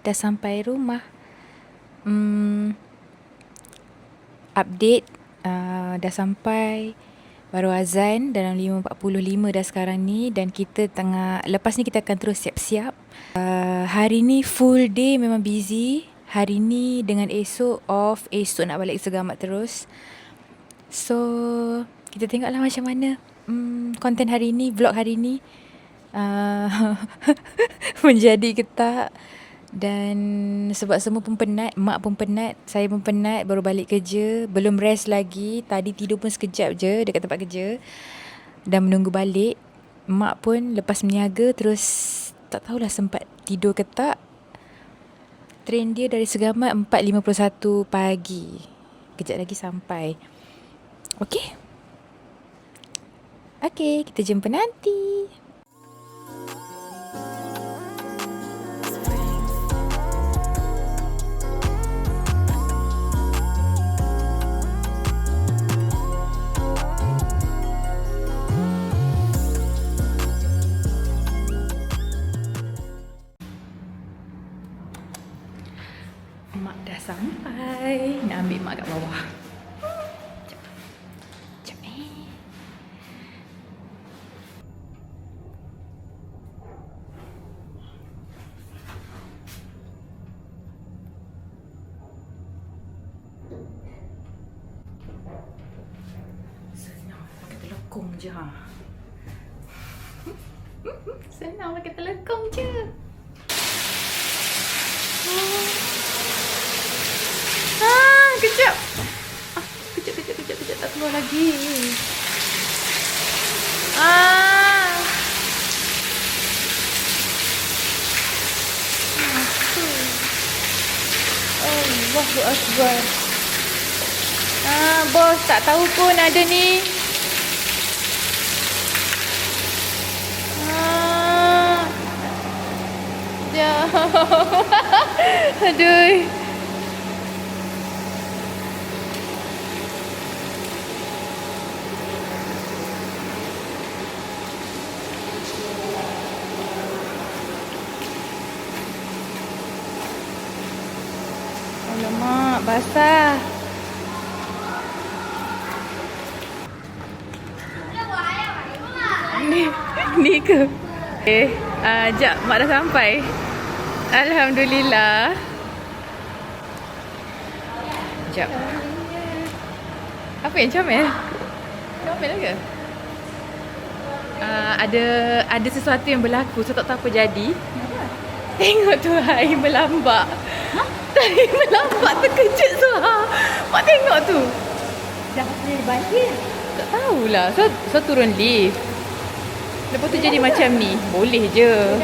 dah sampai rumah. Update, dah sampai. Baru azan dalam 5.45 dah sekarang ni. Dan kita tengah, lepas ni kita akan terus siap-siap. Hari ni full day memang busy. Hari ni dengan esok off. Esok nak balik Segamat terus. So kita tengoklah macam mana konten hari ni, vlog hari ni menjadi ke tak. Dan sebab semua pun penat, mak pun penat, saya pun penat, baru balik kerja, belum rest lagi. Tadi tidur pun sekejap je dekat tempat kerja dan menunggu balik. Mak pun lepas meniaga terus tak tahulah sempat tidur ke tak. Train dia dari Segamat 4.51 pagi. Kejap lagi sampai. Okey, kita jumpa nanti. Mak dah sampai. Nak ambil mak kat bawah. Sekejap. Senang pakai telekong je ha. Senang pakai telekong je. Kejap. Kejap. Tak keluar lagi. Allahu Akbar. Bos tak tahu pun ada ni. Aduh. Alamak, basah. Ni ke? Jap, mak dah sampai. Alhamdulillah. Jap. Apa yang comel? Comel ke? Ada sesuatu yang berlaku. So tak tahu apa jadi. Tengok tu air melambak. Air melambak, terkejut tu. Mak tengok tu. Dah boleh banjir. Tak tahulah. So turun lift. Lepas tu jadi macam ni. Boleh je.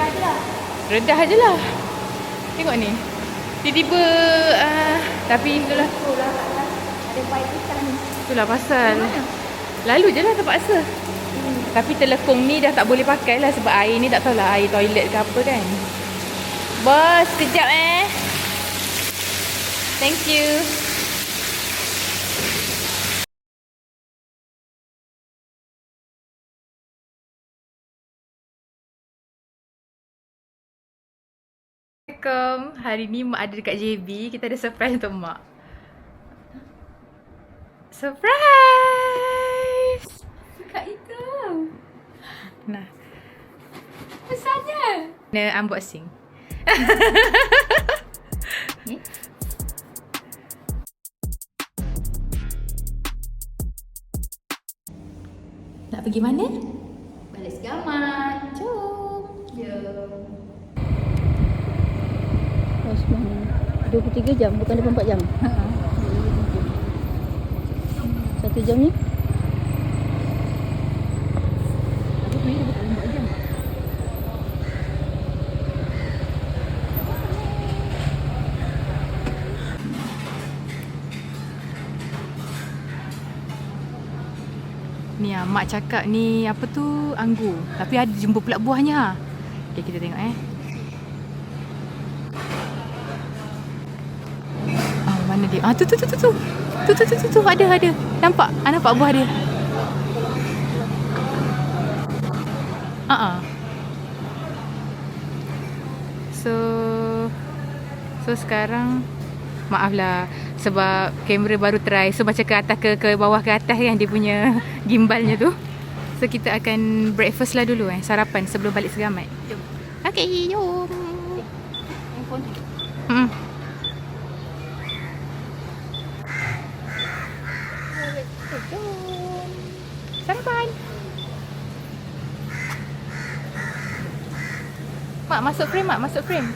Redah je lah. Tengok ni. Tiba-tiba tapi itulah. Ada baik ikan ni. Itulah pasal. Lalu je lah terpaksa. Tapi telekong ni dah tak boleh pakai lah. Sebab air ni tak tahulah air toilet ke apa kan. Bos, kejap Thank you. Assalamualaikum. Hari ni mak ada dekat JB. Kita ada surprise untuk mak. Surprise! Suka itu. Nah, Besarnya. nak unboxing. Nak pergi mana? Balik Segamat. Jom. Jom. 23 jam, bukan 24 jam. 1 jam ni? Aku sebenarnya dah 24 jam. Ni mak cakap ni apa tu, anggur. Tapi ada jumpa pula buahnya. Okay, kita tengok mana dia? Tu ada. Nampak? Nampak buah dia. So So sekarang maaf lah sebab kamera baru try. So macam ke atas ke bawah ke atas kan dia punya gimbalnya tu. So kita akan breakfast lah dulu sarapan sebelum balik Segamat. Jom. Okay, jom. Handphone. Jom. Sarapan. Mak masuk frame, Mak masuk frame.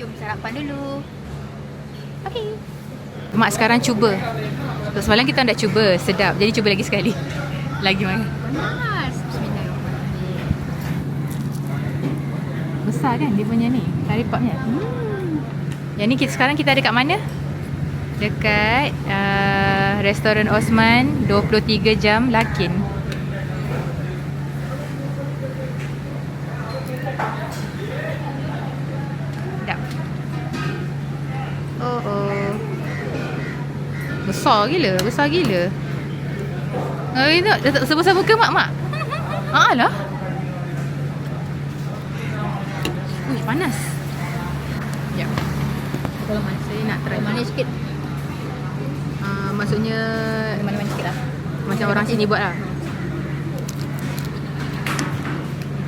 Jom sarapan dulu. Okay. Mak sekarang cuba. Semalam kita dah cuba, sedap. Jadi cuba lagi sekali. Lagi mana? Panas. Bismillahirrahmanirrahim. Besar kan dia punya ni, kari popnya. Yang ni sekarang kita ada kat mana? Dekat restoran Osman, 23 jam Lakin. Sedap. Oh. Besar gila, besar gila. Tengok, sebesar muka mak. Alah. Panas. Ya. Kalau manis. Saya nak try. Manis sikit. Maksudnya Manis sikit lah. macam orang sini buat lah.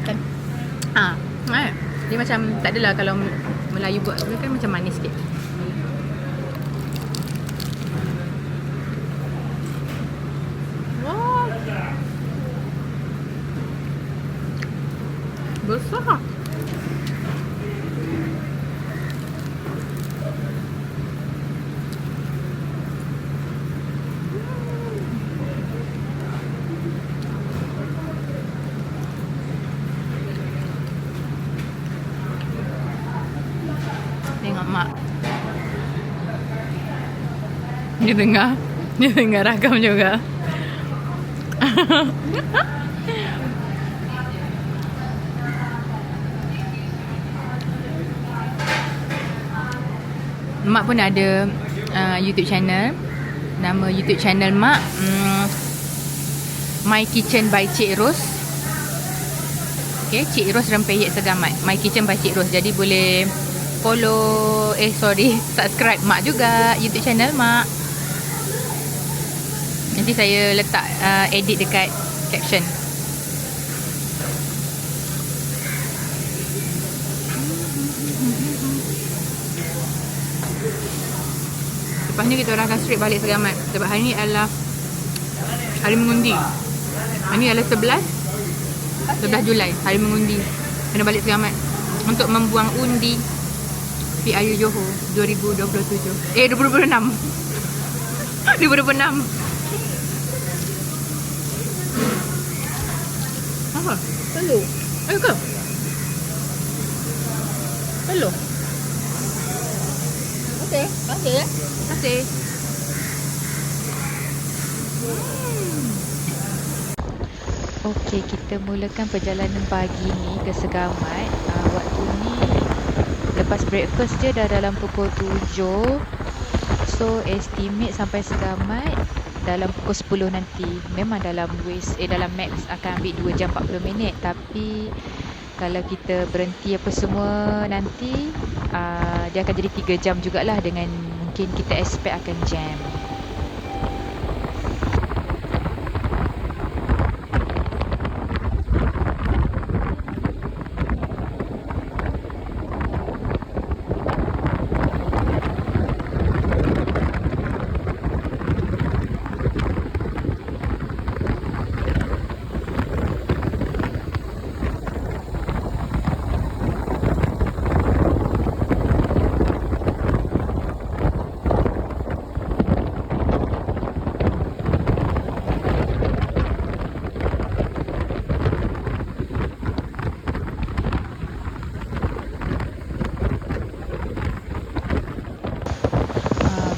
Kan? Dia macam tak adalah kalau Melayu buat dia kan macam manis sikit. Wah. Besar. Tengok mak. Dia dengar ragam juga. Mak pun ada YouTube channel. Nama YouTube channel mak My Kitchen by Cik Ros. Okay, Cik Ros Rempeyek Segamat. My Kitchen by Cik Ros. Jadi boleh follow, subscribe mak juga YouTube channel mak. Nanti saya letak edit dekat caption. Lepas ni kita orang akan straight balik Segamat. Sebab hari ni adalah hari mengundi. Hari ni adalah 11 Julai, hari mengundi. Kena balik Segamat untuk membuang undi PIU Johor 2027. 2026. 2026. Apa? Perlu. Ke? Perlu. Okey, okey. Terima kasih. Okey, kita mulakan perjalanan pagi ni ke Segamat. Waktu ni lepas breakfast je dah dalam pukul 7. So estimate sampai Segamat dalam pukul 10 nanti. Memang dalam dalam max akan ambil 2 jam 40 minit. Tapi kalau kita berhenti apa semua nanti dia akan jadi 3 jam jugalah, dengan mungkin kita expect akan jam.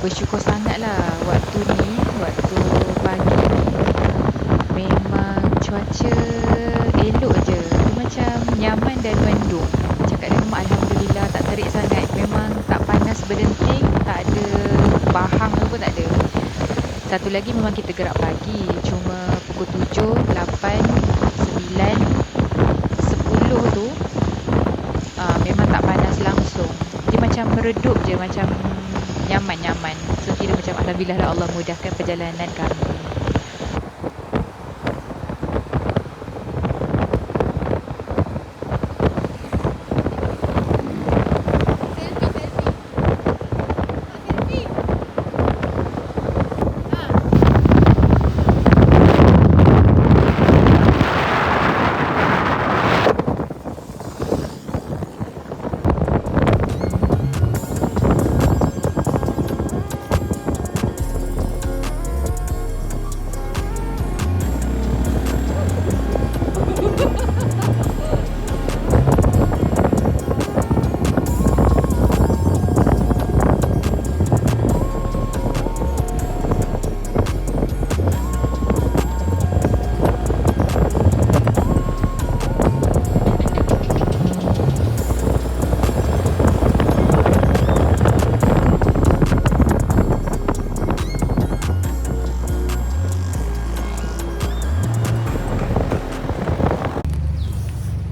Bersyukur sangatlah waktu pagi ni memang cuaca elok je. Dia macam nyaman dan mendung. Cakap dengan mak, alhamdulillah tak terik sangat. Memang tak panas berdenting, tak ada bahang apa, tak ada. Satu lagi memang kita gerak pagi, cuma pukul 7, 8, 9, 10 tu Dia macam meredup je, macam nyaman-nyaman. So kira macam alhamdulillah lah Allah mudahkan perjalanan kami.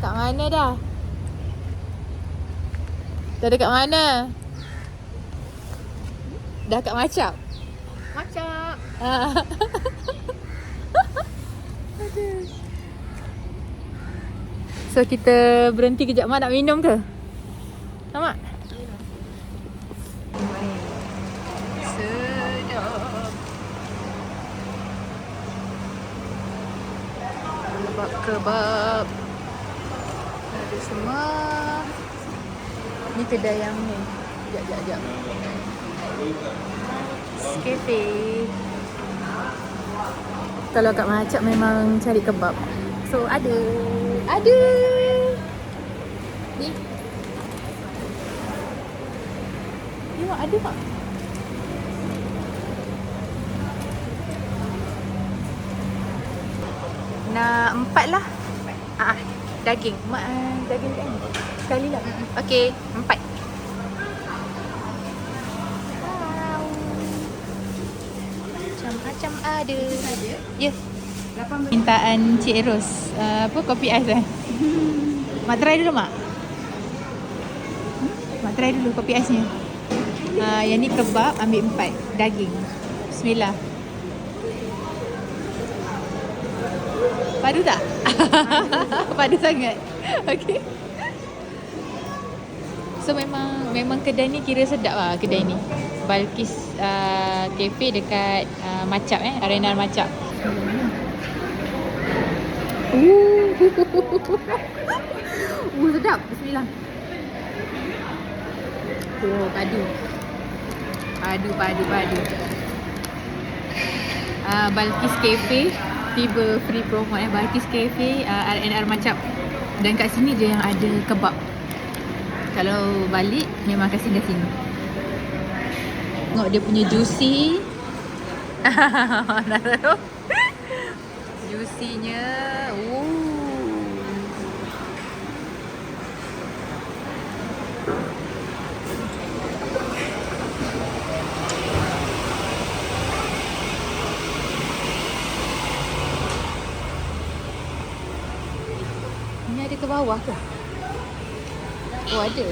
Kat mana dah? Dah dekat mana? Dah kat Macap? Macam. So kita berhenti kejap. Mak nak minum ke? Tak, Mak? Sedap. Kebab-kebab. Ada semua. Ni kedai yang ni. Sekejap. Cafe. Kalau kat Macap memang cari kebab. So ada. Ni. Ni Mak ada Mak. Nak 4 lah. Daging. Mak daging kan? Sekali lah. Okey, 4. Wow. Macam-macam ada. Ya. Mintaan Cik Ros. Apa kopi ais Mak try dulu Mak. Mak try dulu kopi aisnya. Yang ni kebab, ambil 4. Daging. Bismillah. Padu tak? Padu sangat. Okey. So memang kedai ni kira sedap lah kedai ni. Balqis Cafe dekat Macap Arena Macap. Sedap. Bismillah. Oh, padu. Balqis Cafe tiba free promo Balqis Cafe RNR Macap. Dan kat sini je yang ada kebab. Kalau balik memang akan singgah sini. Tengok dia punya juicy. Juicy-nya. Ini ada ke bawah ke? Oh, ada.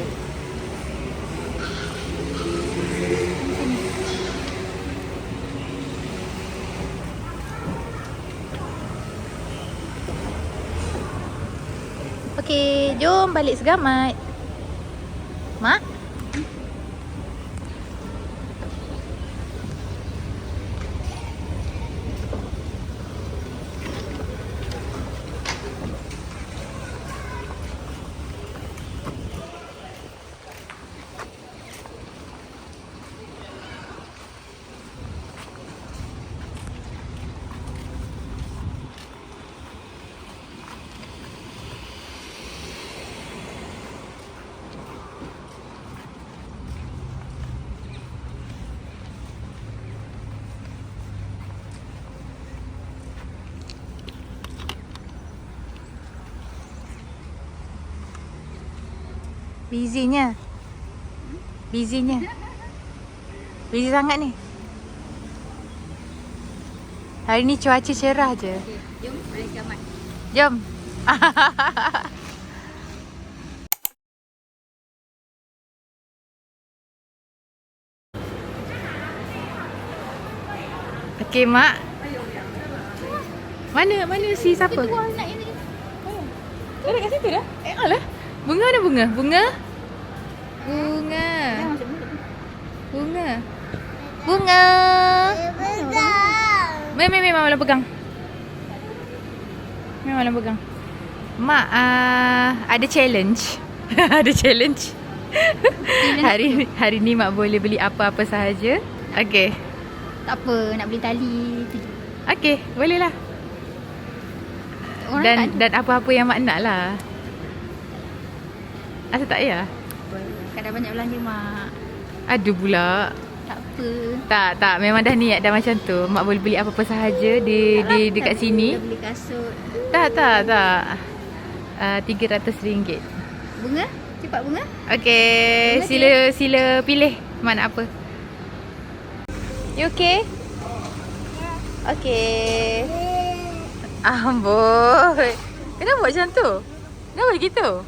Okey, jom balik Segamat. Mak? Busy-nya. Busy sangat ni. Hari ni cuaca cerah je. Jom balik Segamat. Jom. Okey, Mak. Mana si siapa? Itu buah anak yang tadi. Dah kat situ dah? Alah. Bunga mana bunga? Bunga. Jangan masuk mulut. Bunga. Bunga. Mem, Mama pegang. Mama pegang. Mak, ada challenge. Ada challenge. hari ni Mak boleh beli apa-apa sahaja. Okey. Tak apa, nak beli tali. Okey, boleh lah. Orang tak ada. Dan apa-apa yang Mak nak lah. Asal tak payah? Kadang banyak belanja mak. Ada pula. Tak apa. Tak, memang dah niat dah macam tu. Mak boleh beli apa-apa sahaja di dekat sini. Dah beli kasut. Tak. RM300. Bunga? Cepat bunga. Okey, sila pilih Mak nak apa. You okay? Okay. Amboi. Kenapa buat macam tu? Kenapa gitu?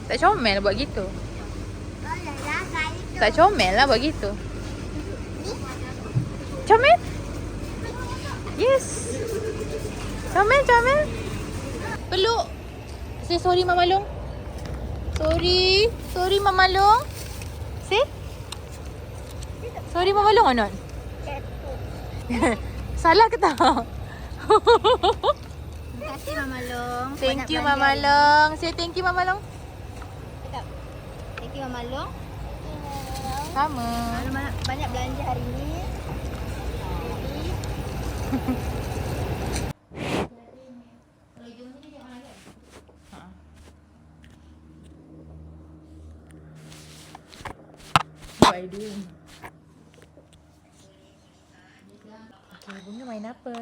Tak comel buat gitu. Tak comel lah buat gitu. Comel? Yes. Comel. Peluk. Say sorry Mama Long. Sorry Mama Long. Say. Sorry Mama Long or not? Salah ke tak? Terima kasih Mama Long. Thank you Mama Long. Say thank you Mama Long. Thank you Mama Long. Sama. Banyak belanja hari ni. What are you doing? Okay, Bunga main apa?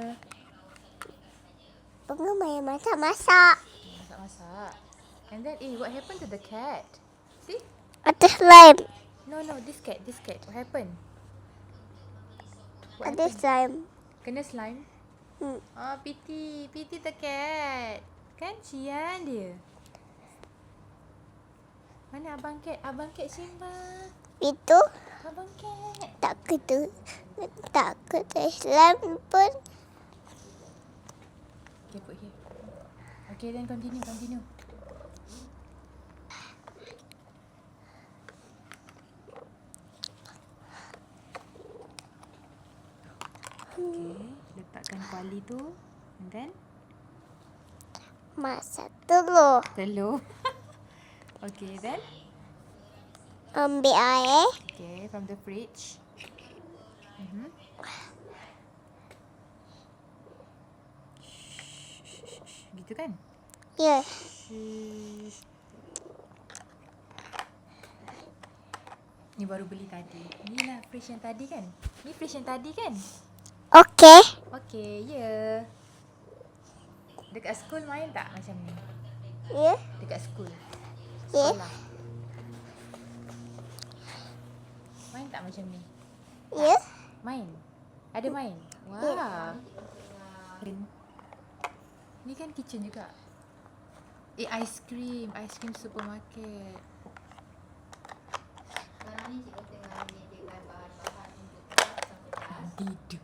Bunga main masak-masak. Masak-masak. And then, what happened to the cat? See? Ada slime. No, this cat. What happened? Ada slime. Kena slime? Hmm. Oh, pity the cat. Kan Cian dia. Mana abang cat? Abang cat Simba. Itu Abang cat. tak kena slime pun. Okay, put here. Okay, then continue. Okay, letakkan kuali tu. And then Masak telur. telur. Okay, then Ambil air. okay, from the fridge. Gitu kan? Ya. Ni baru beli tadi. Ni lah fridge yang tadi kan? Ni fridge yang tadi kan? Okey. Okay, ya. Dekat school main tak macam ni? Ya. Dekat school. Ya. Sekolah. Main tak macam ni? Ya. Main? Ada main? Wah. Ni kan kitchen juga. Ice cream supermarket. Sekarang ni cikgu tengah menyediakan bahan-bahan untuk kelas sampai Tidur.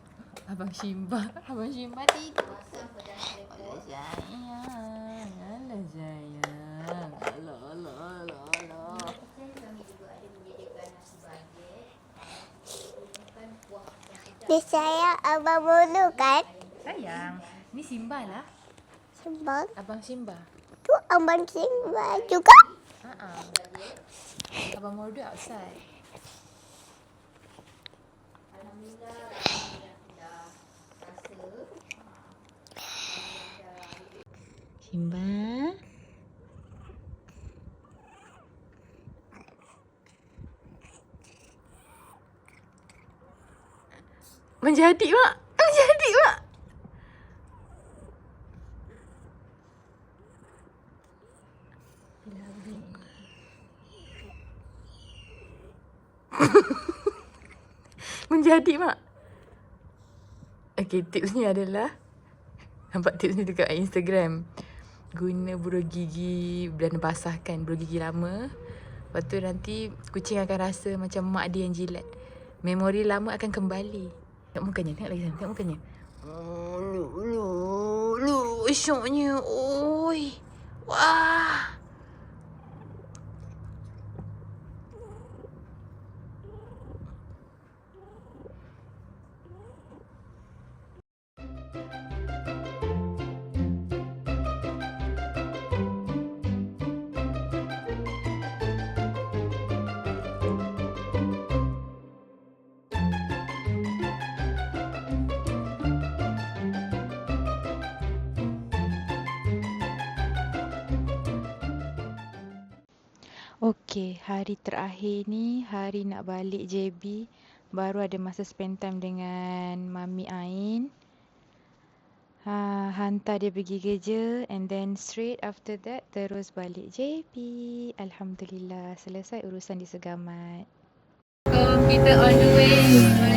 Abang Simba tidur. masam pedang telekor. Alah sayang. Alah. Kami juga ada menyediakan nasi baget. Makan kuah yang sedap. Dia sayang Abang Monu kan? Sayang. Ni Simba lah. Sebab Abang Simba. tu Abang Simba juga. Abang Mordu outside. Alhamdulillah dah rasa. Simba. Menjadi mak. Menjadi mak. Okay, tipsnya adalah nampak tips ni dekat Instagram. Guna buruh gigi dan basahkan buruh gigi lama. Lepas tu nanti kucing akan rasa macam mak dia yang jilat. Memori lama akan kembali. Tengok mukanya, tengok lagi sana, tengok mukanya. Oh, lu, syoknya. Oi. Wah. Okey, hari terakhir ni, hari nak balik JB. Baru ada masa spend time dengan Mami Ain. Hantar dia pergi kerja and then straight after that terus balik JB. Alhamdulillah, selesai urusan di Segamat. So, kita on the way